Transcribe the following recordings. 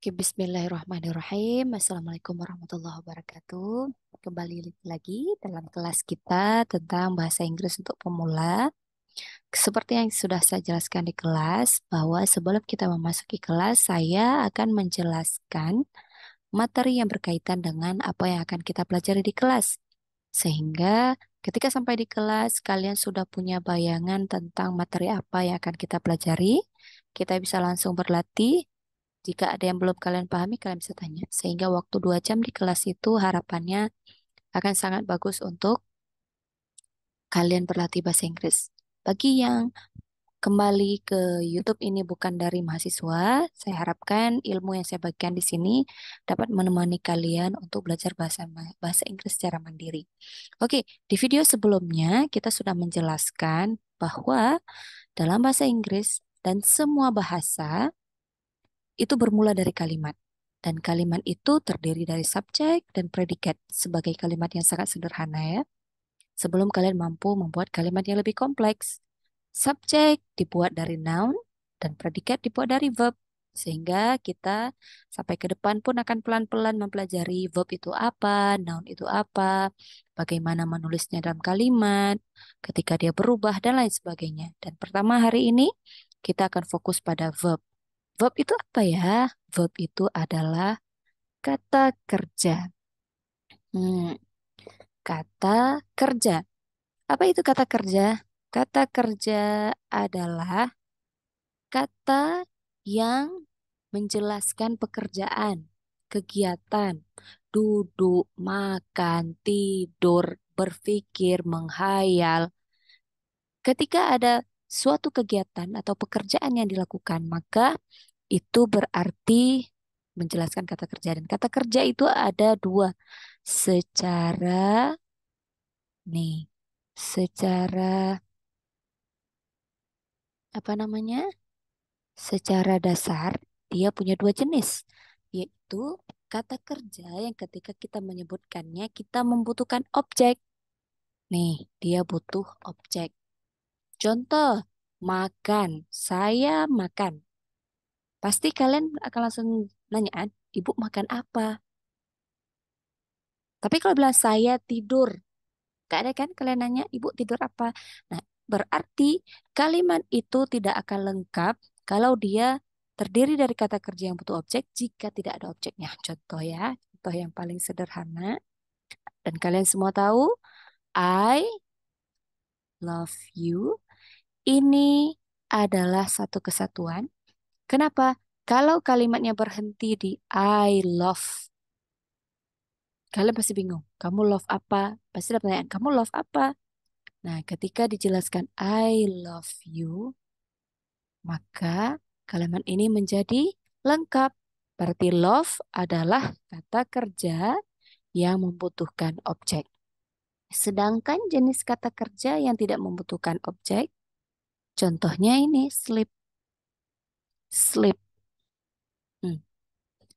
Oke, bismillahirrahmanirrahim. Assalamualaikum warahmatullahi wabarakatuh. Kembali lagi dalam kelas kita tentang bahasa Inggris untuk pemula. Seperti yang sudah saya jelaskan di kelas, bahwa sebelum kita memasuki kelas, saya akan menjelaskan materi yang berkaitan dengan apa yang akan kita pelajari di kelas. Sehingga ketika sampai di kelas, kalian sudah punya bayangan tentang materi apa yang akan kita pelajari. Kita bisa langsung berlatih. Jika ada yang belum kalian pahami, kalian bisa tanya. Sehingga waktu 2 jam di kelas itu harapannya akan sangat bagus untuk kalian berlatih bahasa Inggris. Bagi yang kembali ke YouTube ini bukan dari mahasiswa, saya harapkan ilmu yang saya bagikan di sini dapat menemani kalian untuk belajar bahasa Inggris secara mandiri. Oke, di video sebelumnya kita sudah menjelaskan bahwa dalam bahasa Inggris dan semua bahasa itu bermula dari kalimat. Dan kalimat itu terdiri dari subjek dan predikat sebagai kalimat yang sangat sederhana ya. Sebelum kalian mampu membuat kalimat yang lebih kompleks. Subjek dibuat dari noun dan predikat dibuat dari verb. Sehingga kita sampai ke depan pun akan pelan-pelan mempelajari verb itu apa, noun itu apa, bagaimana menulisnya dalam kalimat, ketika dia berubah, dan lain sebagainya. Dan pertama hari ini kita akan fokus pada verb. Verb itu apa ya? Verb itu adalah kata kerja. Hmm, kata kerja. Apa itu kata kerja? Kata kerja adalah kata yang menjelaskan pekerjaan, kegiatan, duduk, makan, tidur, berpikir, menghayal. Ketika ada suatu kegiatan atau pekerjaan yang dilakukan, maka itu berarti menjelaskan kata kerja. Dan kata kerja itu ada dua. Secara, nih, secara, apa namanya? Secara dasar, dia punya dua jenis. Yaitu kata kerja yang ketika kita menyebutkannya, kita membutuhkan objek. Nih, dia butuh objek. Contoh, makan. Saya makan. Pasti kalian akan langsung nanya, ibu makan apa? Tapi kalau bilang saya tidur, gak ada kan kalian nanya, ibu tidur apa? Nah, berarti kalimat itu tidak akan lengkap kalau dia terdiri dari kata kerja yang butuh objek jika tidak ada objeknya. Contoh ya, contoh yang paling sederhana. Dan kalian semua tahu, I love you. Ini adalah satu kesatuan. Kenapa? Kalau kalimatnya berhenti di I love, kalian pasti bingung. Kamu love apa? Pasti ada pertanyaan, kamu love apa? Nah, ketika dijelaskan I love you, maka kalimat ini menjadi lengkap. Berarti love adalah kata kerja yang membutuhkan objek. Sedangkan jenis kata kerja yang tidak membutuhkan objek, contohnya ini sleep. Sleep. Hmm.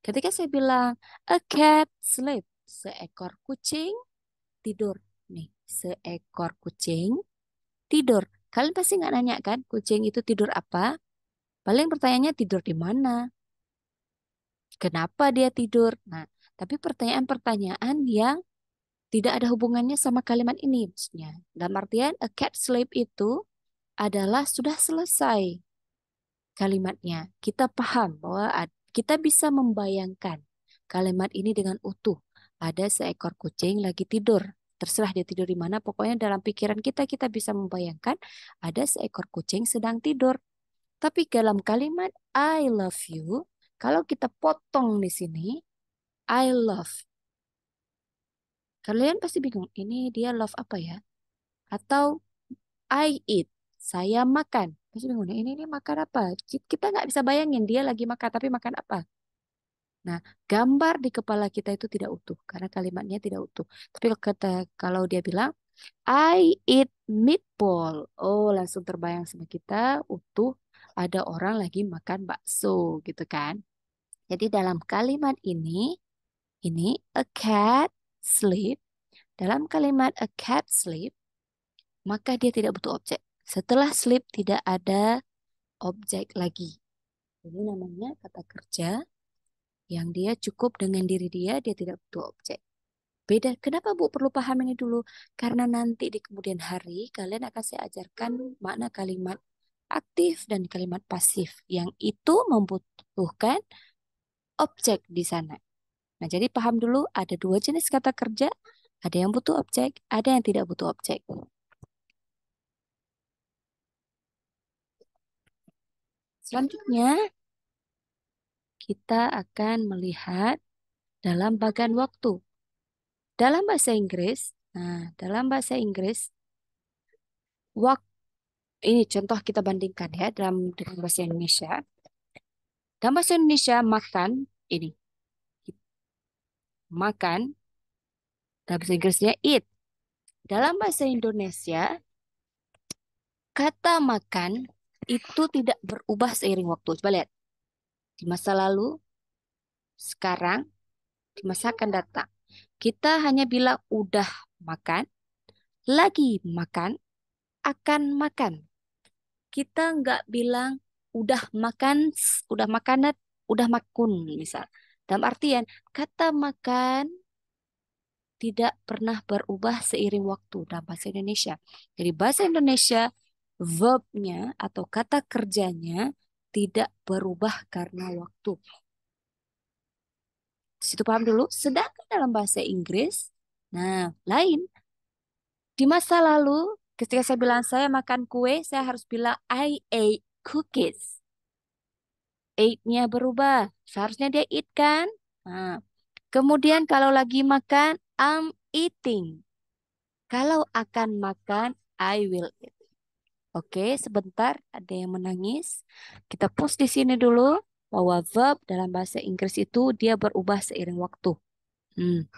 Ketika saya bilang a cat sleep, seekor kucing tidur. Nih, seekor kucing tidur. Kalian pasti nggak nanya kan, kucing itu tidur apa? Paling pertanyaannya tidur di mana? Kenapa dia tidur? Nah, tapi pertanyaan-pertanyaan yang tidak ada hubungannya sama kalimat ini. Maksudnya, dalam artian a cat sleep itu adalah sudah selesai kalimatnya. Kita paham bahwa kita bisa membayangkan kalimat ini dengan utuh. Ada seekor kucing lagi tidur. Terserah dia tidur di mana, pokoknya dalam pikiran kita bisa membayangkan ada seekor kucing sedang tidur. Tapi dalam kalimat I love you, kalau kita potong di sini, I love. Kalian pasti bingung, ini dia love apa ya? Atau I eat, saya makan. Pasti bingung, ini makan apa? Kita nggak bisa bayangin dia lagi makan, tapi makan apa? Nah, gambar di kepala kita itu tidak utuh, karena kalimatnya tidak utuh. Tapi kalau dia bilang, I eat meatball. Oh, langsung terbayang sama kita, utuh, ada orang lagi makan bakso, gitu kan? Jadi dalam kalimat ini a cat sleep. Dalam kalimat a cat sleep, maka dia tidak butuh objek. Setelah sleep tidak ada objek lagi. Ini namanya kata kerja Yang dia cukup dengan diri dia, dia tidak butuh objek. Beda, kenapa Bu perlu paham ini dulu? Karena nanti di kemudian hari kalian akan saya ajarkan makna kalimat aktif dan kalimat pasif yang itu membutuhkan objek di sana. Nah, jadi paham dulu ada dua jenis kata kerja, ada yang butuh objek, ada yang tidak butuh objek. Selanjutnya, kita akan melihat dalam bagian waktu. Dalam bahasa Inggris, dalam bahasa Inggris, waktu ini contoh kita bandingkan ya dengan bahasa Indonesia. Dalam bahasa Indonesia makan ini makan, dalam bahasa Inggrisnya eat. Dalam bahasa Indonesia, kata makan itu tidak berubah seiring waktu. Coba lihat di masa lalu, sekarang, di masa akan datang. Kita hanya bilang udah makan, lagi makan, akan makan. Kita nggak bilang udah makan, udah makanat, udah makun misal. Dalam artian kata makan tidak pernah berubah seiring waktu dalam bahasa Indonesia. Jadi bahasa Indonesia verbnya atau kata kerjanya tidak berubah karena waktu. Di situ paham dulu. Sedangkan dalam bahasa Inggris, nah lain. Di masa lalu, ketika saya bilang saya makan kue, saya harus bilang I ate cookies. Ate-nya berubah. Seharusnya dia eat kan? Nah, kemudian kalau lagi makan, I'm eating. Kalau akan makan, I will eat. Oke, sebentar ada yang menangis. Kita pause di sini dulu bahwa verb dalam bahasa Inggris itu dia berubah seiring waktu. Hmm,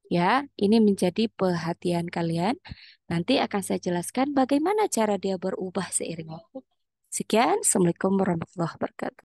ya, ini menjadi perhatian kalian. Nanti akan saya jelaskan bagaimana cara dia berubah seiring waktu. Sekian, Assalamualaikum warahmatullahi wabarakatuh.